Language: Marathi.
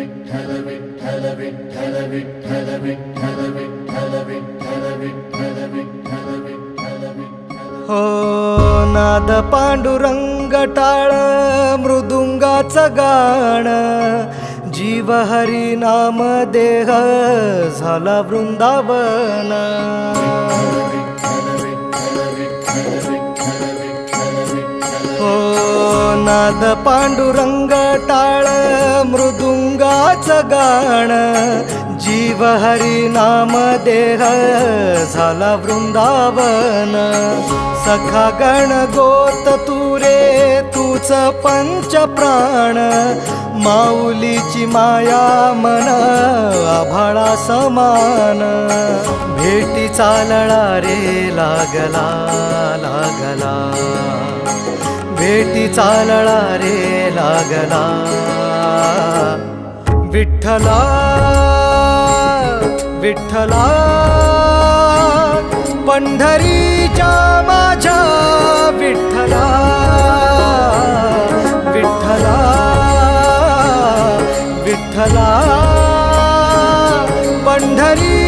विठ्ठल विठ्ठल विठ्ठल विठ्ठल विठ्ठल विठ्ठल विठ्ठल विठ्ठल विठ्ठल विठ्ठल विठ्ठल हो नाद पांडुरंग टाळ मृदुंगाचं गाण जीव हरी नाम देह झाला वृंदावन हो नाद पांडुरंग टाळ मृदुंगाचं गाण जीव हरी नाम देह झाला वृंदावन सखा गण गोत तुरे तूच पंच प्राण माऊलीची माया मन आभाळा समान भेटी चालळा रे लागला लागला भेटी चालळा रे लागला विठ्ठला विठ्ठला पंढरीच्या माझ्या विठ्ठला विठ्ठला विठ्ठला पंढरी